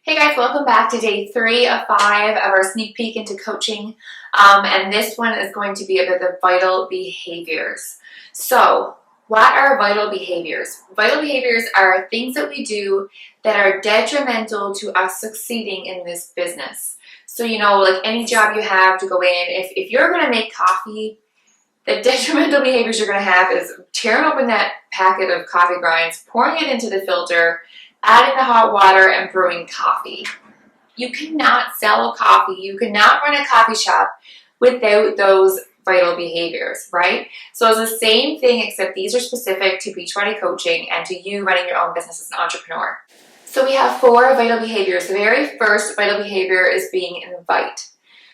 Hey guys, welcome back to day 3 of 5 of our sneak peek into coaching. And this one is going to be about the vital behaviors. So, what are vital behaviors? Vital behaviors are things that we do that are detrimental to us succeeding in this business. So, like any job you have to go in, if you're going to make coffee, the detrimental behaviors you're going to have is tearing open that packet of coffee grinds, pouring it into the filter, adding the hot water, and brewing coffee. You cannot sell coffee. You cannot run a coffee shop without those vital behaviors, right? So it's the same thing, except these are specific to Beachbody coaching and to you running your own business as an entrepreneur. So we have 4 vital behaviors. The very first vital behavior is being an invite.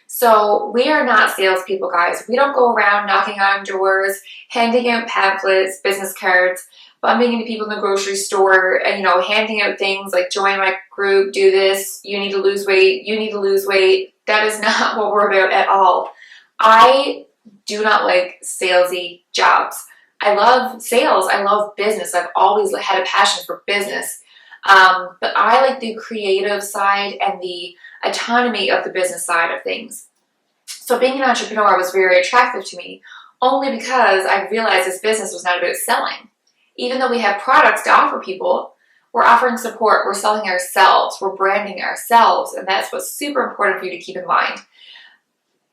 So we are not salespeople, guys. We don't go around knocking on doors, handing out pamphlets, business cards, bumping into people in the grocery store, and handing out things like join my group, do this, you need to lose weight, you need to lose weight. That is not what we're about at all. I do not like salesy jobs. I love sales. I love business. I've always had a passion for business. But I like the creative side and the autonomy of the business side of things. So being an entrepreneur was very attractive to me, only because I realized this business was not about selling. Even though we have products to offer people, we're offering support, we're selling ourselves, we're branding ourselves, and that's what's super important for you to keep in mind.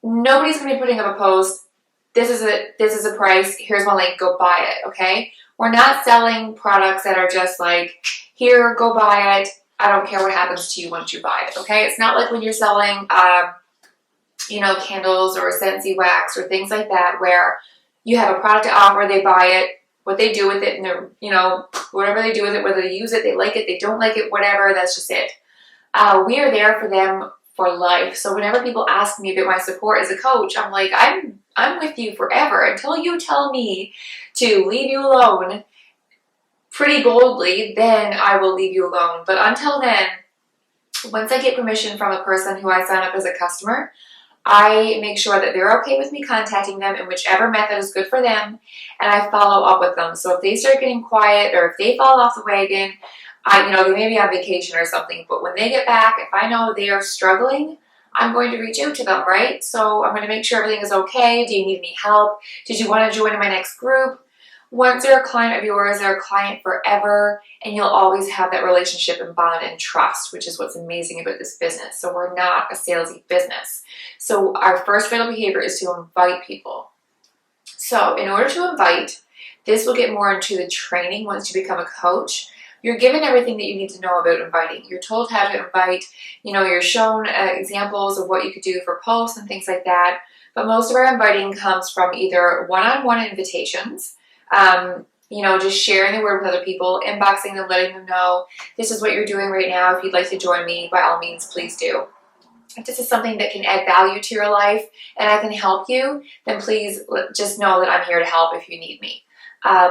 Nobody's going to be putting up a post, this is a price, here's my link, go buy it, okay? We're not selling products that are just like, here, go buy it, I don't care what happens to you once you buy it, okay? It's not like when you're selling, candles or Scentsy wax or things like that, where you have a product to offer, they buy it, what they do with it, and they're, whatever they do with it, whether they use it, they like it, they don't like it, whatever, that's just it. We are there for them for life. So whenever people ask me about my support as a coach, I'm like, I'm with you forever until you tell me to leave you alone pretty boldly, then I will leave you alone. But until then, once I get permission from a person who I sign up as a customer, I make sure that they're okay with me contacting them in whichever method is good for them, and I follow up with them. So if they start getting quiet or if they fall off the wagon, they may be on vacation or something, but when they get back, if I know they are struggling, I'm going to reach out to them, right? So I'm going to make sure everything is okay. Do you need any help? Did you want to join my next group? Once they're a client of yours, they're a client forever, and you'll always have that relationship and bond and trust, which is what's amazing about this business. So we're not a salesy business. So our first vital behavior is to invite people. So in order to invite, this will get more into the training once you become a coach. You're given everything that you need to know about inviting. You're told how to invite, you're shown examples of what you could do for posts and things like that. But most of our inviting comes from either one-on-one invitations, just sharing the word with other people, inboxing them, letting them know, this is what you're doing right now. If you'd like to join me, by all means, please do. If this is something that can add value to your life and I can help you, then please just know that I'm here to help if you need me.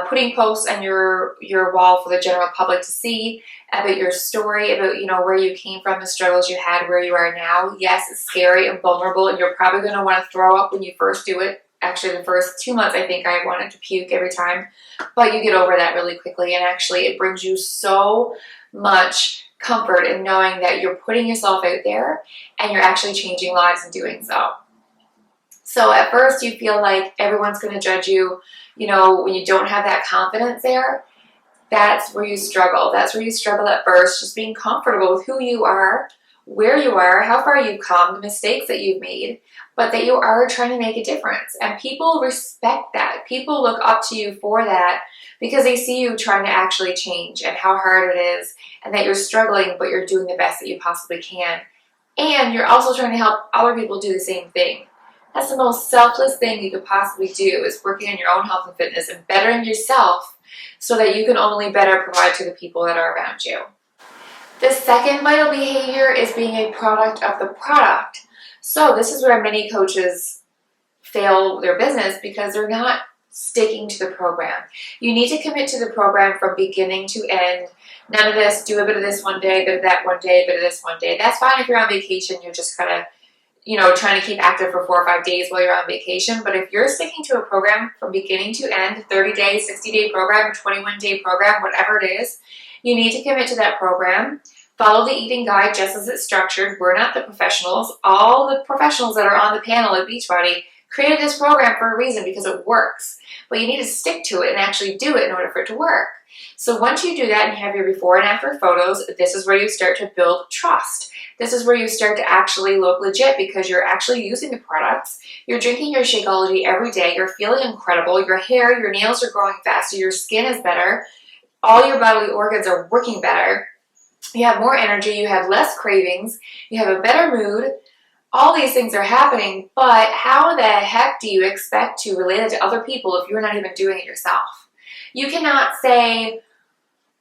Putting posts on your wall for the general public to see about your story, about where you came from, the struggles you had, where you are now. Yes, it's scary and vulnerable, and you're probably going to want to throw up when you first do it. Actually, the first 2 months, I think I wanted to puke every time, but you get over that really quickly, and actually it brings you so much comfort in knowing that you're putting yourself out there and you're actually changing lives in doing so. So at first you feel like everyone's going to judge you, when you don't have that confidence there. That's where you struggle. That's where you struggle at first, just being comfortable with who you are, where you are, how far you've come, the mistakes that you've made, but that you are trying to make a difference. And people respect that. People look up to you for that because they see you trying to actually change and how hard it is, and that you're struggling, but you're doing the best that you possibly can. And you're also trying to help other people do the same thing. That's the most selfless thing you could possibly do, is working on your own health and fitness and bettering yourself so that you can only better provide to the people that are around you. The second vital behavior is being a product of the product. So this is where many coaches fail their business because they're not sticking to the program. You need to commit to the program from beginning to end. None of this, do a bit of this one day, a bit of that one day, a bit of this one day. That's fine if you're on vacation, you're just kind of, trying to keep active for 4 or 5 days while you're on vacation. But if you're sticking to a program from beginning to end, 30-day, 60-day program, 21-day program, whatever it is, you need to commit to that program Follow the eating guide just as it's structured. We're not the professionals. All the professionals that are on the panel at Beachbody created this program for a reason, because it works. But you need to stick to it and actually do it in order for it to work. So once you do that and you have your before and after photos, this is where you start to build trust. This is where you start to actually look legit, because you're actually using the products. You're drinking your Shakeology every day. You're feeling incredible. Your hair, your nails are growing faster. Your skin is better. All your bodily organs are working better. You have more energy. You have less cravings. You have a better mood. All these things are happening, but how the heck do you expect to relate it to other people if you're not even doing it yourself? You cannot say,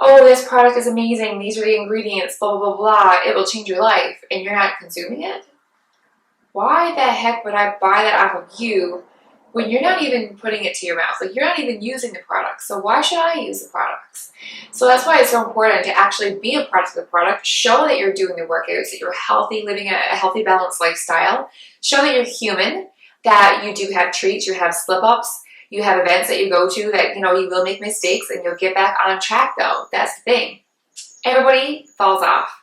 oh, this product is amazing, these are the ingredients, blah, blah, blah, blah, it will change your life, and you're not consuming it? Why the heck would I buy that off of you when you're not even putting it to your mouth? Like, you're not even using the products, so why should I use the products? So that's why it's so important to actually be a product of the product, show that you're doing the workouts, that you're healthy, living a healthy, balanced lifestyle, show that you're human, that you do have treats, you have slip-ups, you have events that you go to that, you will make mistakes and you'll get back on track though. That's the thing. Everybody falls off.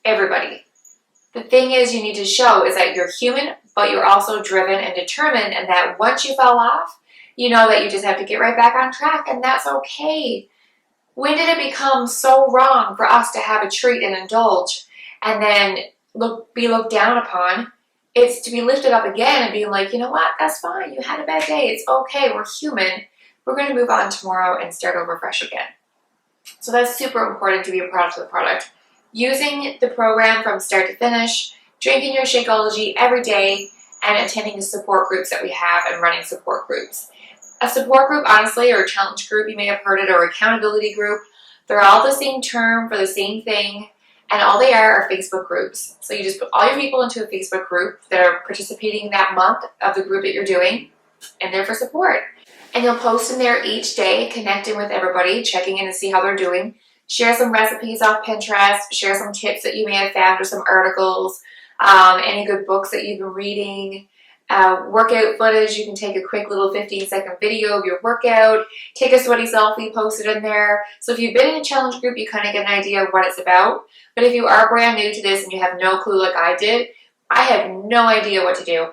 Everybody. The thing is, you need to show is that you're human, but you're also driven and determined, and that once you fall off, you know that you just have to get right back on track, and that's okay. When did it become so wrong for us to have a treat and indulge and then be looked down upon? It's to be lifted up again and being like, you know what, that's fine. You had a bad day. It's okay. We're human. We're going to move on tomorrow and start over fresh again. So that's super important to be a product of the product. Using the program from start to finish, drinking your Shakeology every day, and attending the support groups that we have and running support groups. A support group, honestly, or a challenge group, you may have heard it, or accountability group, they're all the same term for the same thing. And all they are Facebook groups. So you just put all your people into a Facebook group that are participating that month of the group that you're doing, and they're for support. And you'll post in there each day, connecting with everybody, checking in to see how they're doing. Share some recipes off Pinterest, share some tips that you may have found or some articles, any good books that you've been reading. Workout footage, you can take a quick little 15-second video of your workout, take a sweaty selfie, post it in there. So if you've been in a challenge group, you kind of get an idea of what it's about. But if you are brand new to this and you have no clue like I did, I had no idea what to do.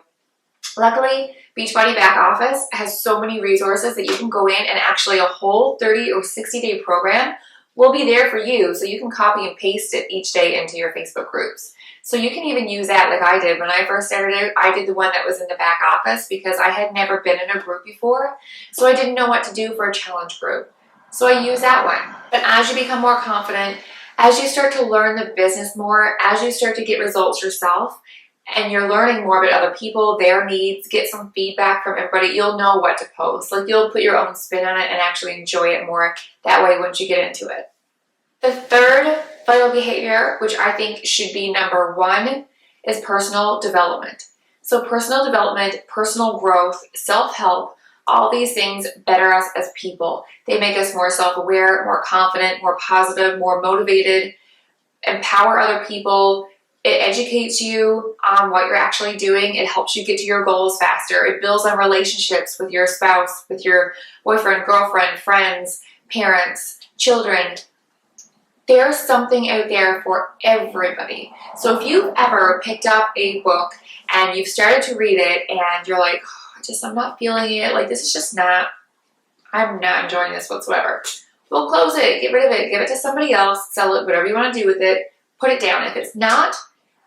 Luckily, Beachbody back office has so many resources that you can go in, and actually a whole 30 or 60-day program will be there for you, so you can copy and paste it each day into your Facebook groups. So you can even use that like I did. When I first started out, I did the one that was in the back office because I had never been in a group before, so I didn't know what to do for a challenge group. So I used that one. But as you become more confident, as you start to learn the business more, as you start to get results yourself, and you're learning more about other people, their needs, get some feedback from everybody, you'll know what to post. Like, you'll put your own spin on it and actually enjoy it more that way once you get into it. The third vital behavior, which I think should be number one, is personal development. So personal development, personal growth, self-help, all these things better us as people. They make us more self-aware, more confident, more positive, more motivated, empower other people. It educates you on what you're actually doing. It helps you get to your goals faster. It builds on relationships with your spouse, with your boyfriend, girlfriend, friends, parents, children. There's something out there for everybody. So if you've ever picked up a book and you've started to read it and you're like, I'm not feeling it, like this is just not, I'm not enjoying this whatsoever. Well, close it, get rid of it, give it to somebody else, sell it, whatever you want to do with it, put it down. If it's not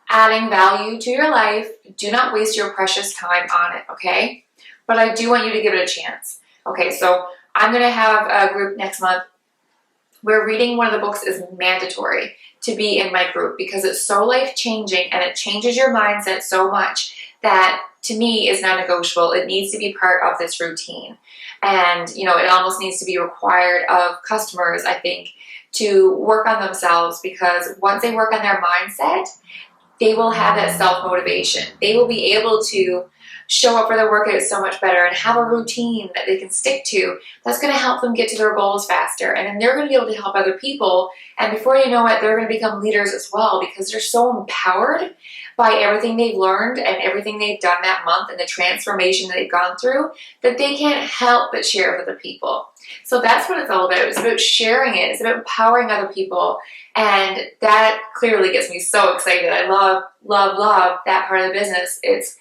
adding value to your life, do not waste your precious time on it, okay? But I do want you to give it a chance. Okay, so I'm going to have a group next month where reading one of the books is mandatory to be in my group because it's so life-changing and it changes your mindset so much that, to me, is non-negotiable. It needs to be part of this routine. And, it almost needs to be required of customers, I think, to work on themselves, because once they work on their mindset, they will have that self-motivation. They will be able to show up for their workouts so much better and have a routine that they can stick to. That's going to help them get to their goals faster. And then they're going to be able to help other people. And before you know it, they're going to become leaders as well, because they're so empowered by everything they've learned and everything they've done that month and the transformation that they've gone through, that they can't help but share with other people. So that's what it's all about. It's about sharing it. It's about empowering other people And that clearly gets me so excited. I love, love, love that part of the business. It's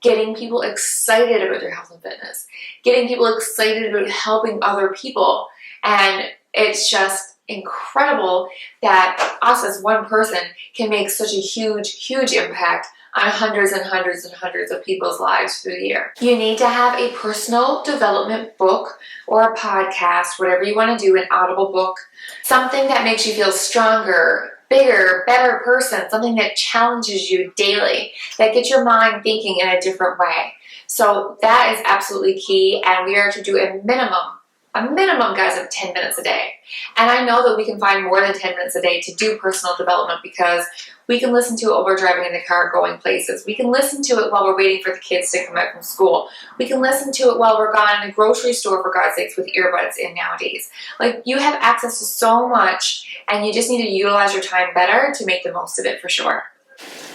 getting people excited about their health and fitness, getting people excited about helping other people. And it's just incredible that us as one person can make such a huge, huge impact on hundreds and hundreds and hundreds of people's lives through the year. You need to have a personal development book or a podcast, whatever you want to do, an audible book, something that makes you feel stronger, bigger, better person, something that challenges you daily, that gets your mind thinking in a different way. So that is absolutely key, and we are to do a minimum, guys, of 10 minutes a day. And I know that we can find more than 10 minutes a day to do personal development because we can listen to it while we're driving in the car going places. We can listen to it while we're waiting for the kids to come out from school. We can listen to it while we're gone in the grocery store, for God's sakes, with earbuds in nowadays. Like, you have access to so much, and you just need to utilize your time better to make the most of it, for sure.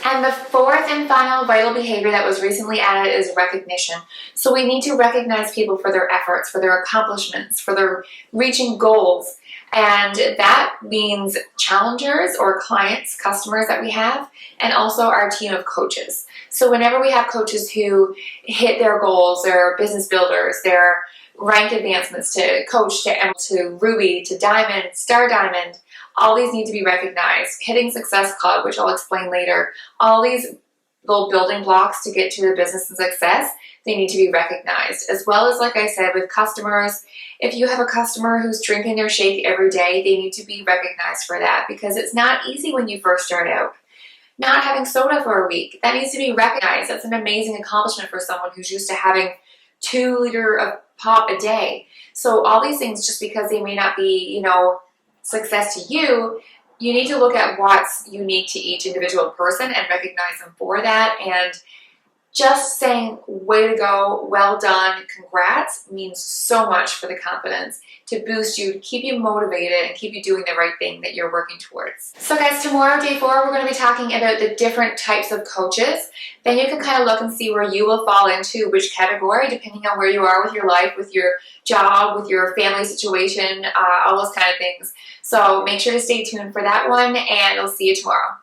And the fourth and final vital behavior that was recently added is recognition. So we need to recognize people for their efforts, for their accomplishments, for their reaching goals. And that means challengers or clients, customers that we have, and also our team of coaches. So whenever we have coaches who hit their goals, their business builders, their rank advancements to coach, to emerald, to ruby, to diamond, star diamond, all these need to be recognized. Hitting Success Club, which I'll explain later, all these little building blocks to get to the business and success, they need to be recognized. As well as, like I said, with customers, if you have a customer who's drinking their shake every day, they need to be recognized for that, because it's not easy when you first start out. Not having soda for a week, that needs to be recognized. That's an amazing accomplishment for someone who's used to having 2 liters of pop a day. So all these things, just because they may not be, success to you, you need to look at what's unique to each individual person and recognize them for that. And just saying, way to go, well done, congrats, means so much for the confidence to boost you, to keep you motivated and keep you doing the right thing that you're working towards. So guys, tomorrow, day 4, we're going to be talking about the different types of coaches. Then you can kind of look and see where you will fall into which category, depending on where you are with your life, with your job, with your family situation, all those kind of things. So make sure to stay tuned for that one, and I'll see you tomorrow.